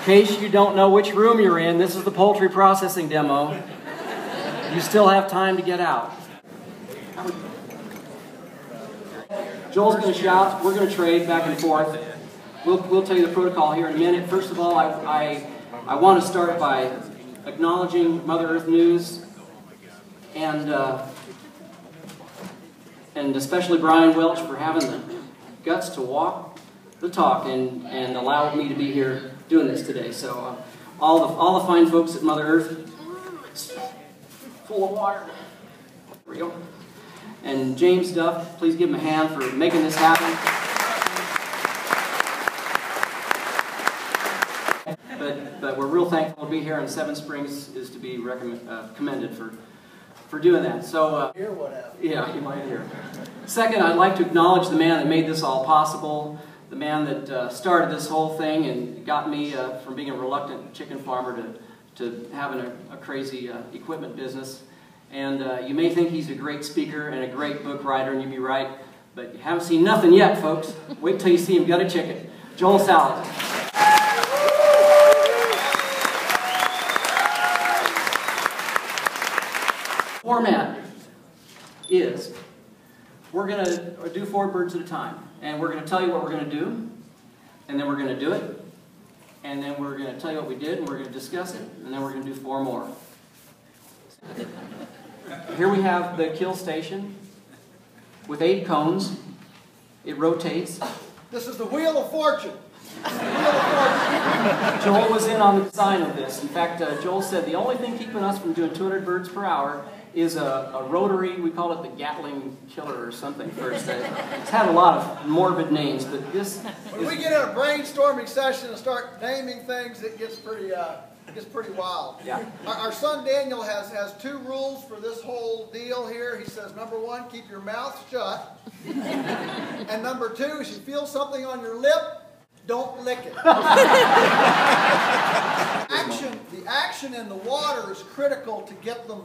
case you don't know which room you're in, this is the poultry processing demo. You still have time to get out. Joel's going to shout. We're going to trade back and forth. We'll tell you the protocol here in a minute. First of all, I want to start by acknowledging Mother Earth News and especially Brian Welch for having the guts to walk the talk and allow me to be here doing this today. So all the fine folks at Mother Earth, full of water. There we go. And James Duff, please give him a hand for making this happen. But we're real thankful to be here, and Seven Springs is to be commended for doing that. So, yeah, you might hear. Second, I'd like to acknowledge the man that made this all possible, the man that started this whole thing and got me from being a reluctant chicken farmer to having a crazy equipment business. And you may think he's a great speaker and a great book writer, and you'd be right, but you haven't seen nothing yet, folks. Wait till you see him gut a chicken. Joel Salatin. Format is we're going to do 4 birds at a time, and we're going to tell you what we're going to do, and then we're going to do it, and then we're going to tell you what we did, and we're going to discuss it, and then we're going to do 4 more. Here we have the kill station with 8 cones. It rotates. This is the Wheel of Fortune. The Wheel of Fortune. Joel was in on the design of this. In fact, Joel said the only thing keeping us from doing 200 birds per hour is a rotary, we call it the Gatling Killer or something first. It's had a lot of morbid names, but this when we get in a brainstorming session and start naming things, it gets pretty wild. Yeah. Our son Daniel has 2 rules for this whole deal here. He says, number 1, keep your mouth shut. And number 2, if you feel something on your lip, don't lick it. The action in the water is critical to get them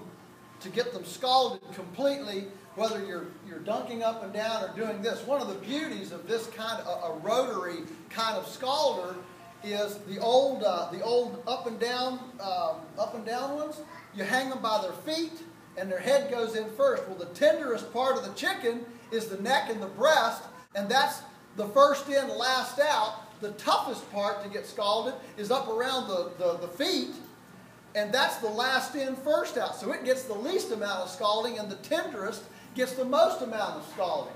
scalded completely, whether you're dunking up and down or doing this. One of the beauties of this kind of a rotary kind of scalder is the old up and down ones. You hang them by their feet and their head goes in first. Well, the tenderest part of the chicken is the neck and the breast, and that's the first in, last out. The toughest part to get scalded is up around the feet, and that's the last in, first out. So it gets the least amount of scalding, and the tenderest gets the most amount of scalding.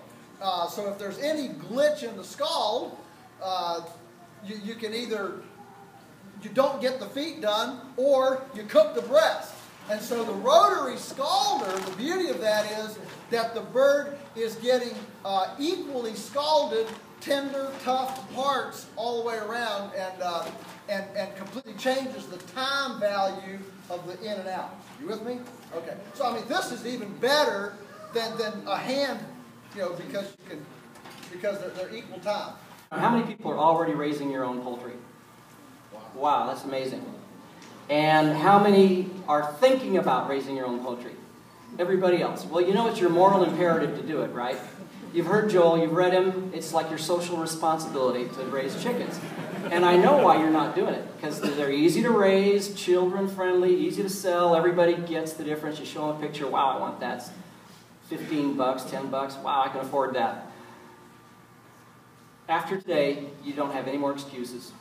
So if there's any glitch in the scald, you can either, you don't get the feet done, or you cook the breast. And so the rotary scalder, the beauty of that is that the bird is getting equally scalded, tender, tough parts all the way around, and completely changes the time value of the in and out. You with me? Okay. So I mean, this is even better than a hand, you know, because they're equal time. How many people are already raising your own poultry? Wow, that's amazing. And how many are thinking about raising your own poultry? Everybody else. Well, you know it's your moral imperative to do it, right? You've heard Joel, you've read him, it's like your social responsibility to raise chickens. And I know why you're not doing it, because they're easy to raise, children-friendly, easy to sell, everybody gets the difference. You show them a picture, wow, I want that. It's 15 bucks, 10 bucks, wow, I can afford that. After today, you don't have any more excuses.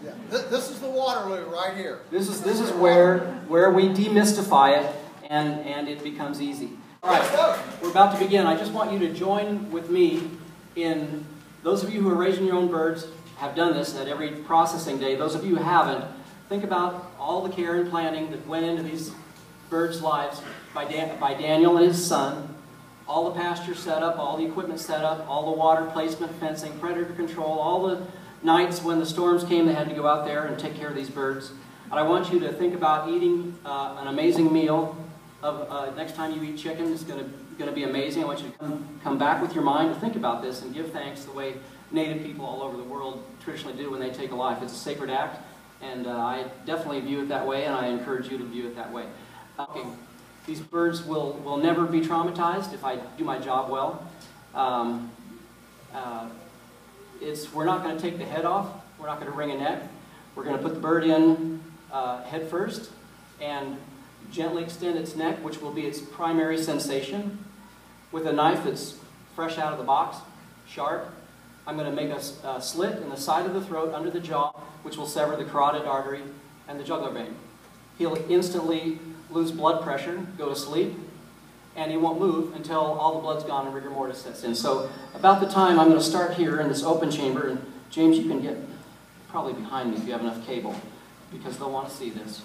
Yeah. This is the Waterloo right here. This is where we demystify it and it becomes easy. All right, we're about to begin. I just want you to join with me in, those of you who are raising your own birds have done this at every processing day. Those of you who haven't, think about all the care and planning that went into these birds' lives by Daniel and his son. All the pasture set up, all the equipment set up, all the water placement, fencing, predator control, all the nights when the storms came they had to go out there and take care of these birds. And I want you to think about eating an amazing meal. Next time you eat chicken, it's going to be amazing. I want you to come back with your mind to think about this and give thanks the way Native people all over the world traditionally do when they take a life. It's a sacred act, and I definitely view it that way, and I encourage you to view it that way. These birds will never be traumatized if I do my job well. We're not going to take the head off. We're not going to wring a neck. We're going to put the bird in head first and gently extend its neck, which will be its primary sensation. With a knife that's fresh out of the box, sharp, I'm going to make a slit in the side of the throat under the jaw, which will sever the carotid artery and the jugular vein. He'll instantly lose blood pressure, go to sleep, and he won't move until all the blood's gone and rigor mortis sets in. So about the time I'm going to start here in this open chamber, and James, you can get probably behind me if you have enough cable, because they'll want to see this.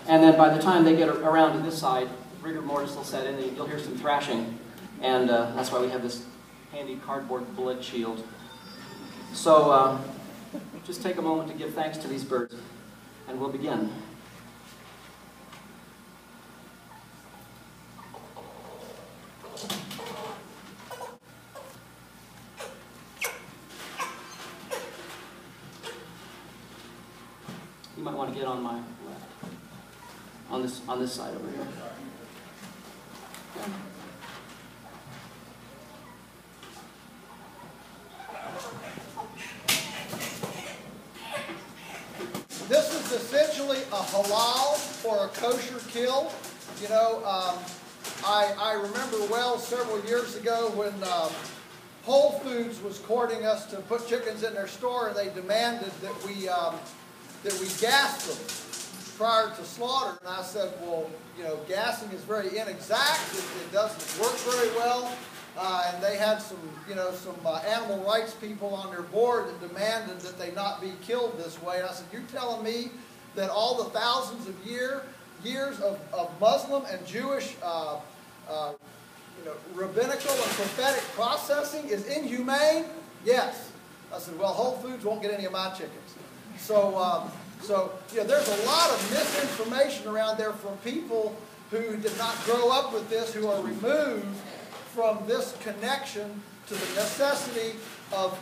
And then by the time they get around to this side, rigor mortis will set in, and you'll hear some thrashing. And that's why we have this handy cardboard blood shield. So just take a moment to give thanks to these birds, and we'll begin. You might want to get on my left, on this side over here. This is essentially a halal or a kosher kill. You know, I remember well several years ago when Whole Foods was courting us to put chickens in their store, and they demanded that we gas them prior to slaughter. And I said, well, you know, gassing is very inexact. It doesn't work very well. And they had some, you know, some animal rights people on their board that demanded that they not be killed this way. And I said, you're telling me that all the thousands of years of Muslim and Jewish, rabbinical and prophetic processing is inhumane? Yes. I said, well, Whole Foods won't get any of my chickens. So, you know, there's a lot of misinformation around there from people who did not grow up with this, who are removed from this connection to the necessity of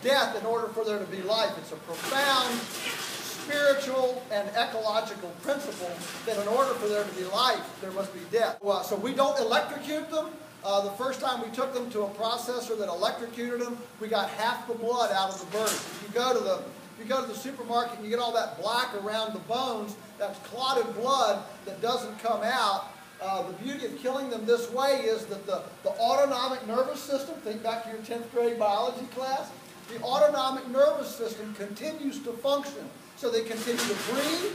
death in order for there to be life. It's a profound spiritual and ecological principle that in order for there to be life, there must be death. So we don't electrocute them. The first time we took them to a processor that electrocuted them, we got half the blood out of the bird. If you go to the supermarket and you get all that black around the bones, that's clotted blood that doesn't come out. The beauty of killing them this way is that the autonomic nervous system, think back to your 10th grade biology class, the autonomic nervous system continues to function. So they continue to breathe,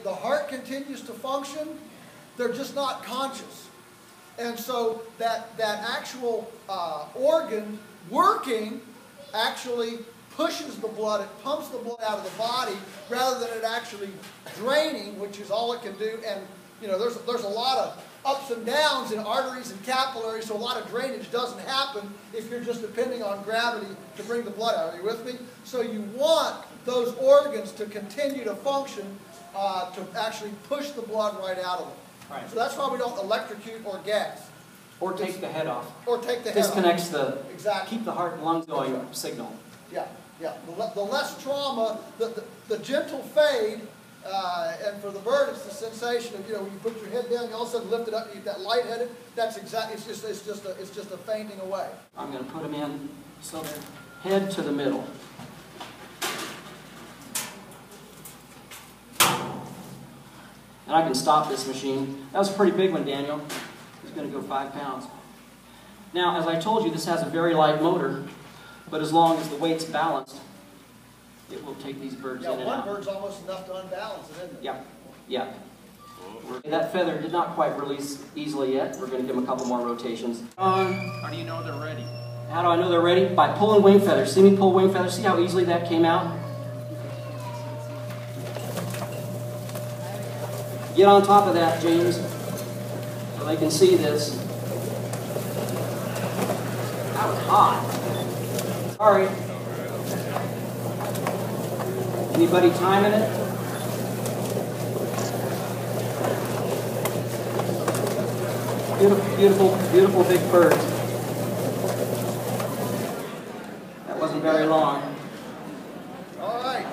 the heart continues to function, they're just not conscious. And so that actual organ working actually pushes the blood, it pumps the blood out of the body rather than it actually draining, which is all it can do. And you know, there's a lot of ups and downs in arteries and capillaries, so a lot of drainage doesn't happen if you're just depending on gravity to bring the blood out. Are you with me? So you want those organs to continue to function to actually push the blood right out of them. Right. So that's why we don't electrocute or gas. Or take the head off. Or take the head off. Disconnects the, exactly. Keep the heart and lungs going signal. Yeah, yeah. The less trauma, the gentle fade, and for the bird, it's the sensation of, you know, when you put your head down, you all of a sudden lift it up, you get that lightheaded. That's exactly. It's just a fainting away. I'm going to put them in so they're head to the middle. And I can stop this machine. That was a pretty big one, Daniel. It's going to go 5 pounds. Now, as I told you, this has a very light motor, but as long as the weight's balanced, it will take these birds in and out. One bird's almost enough to unbalance it, isn't it? Yeah, yeah. That feather did not quite release easily yet. We're going to give them a couple more rotations. How do you know they're ready? How do I know they're ready? By pulling wing feathers. See me pull wing feathers? See how easily that came out? Get on top of that, James, so they can see this. That was hot. Sorry. Anybody timing it? Beautiful, beautiful, beautiful big birds. That wasn't very long. All right.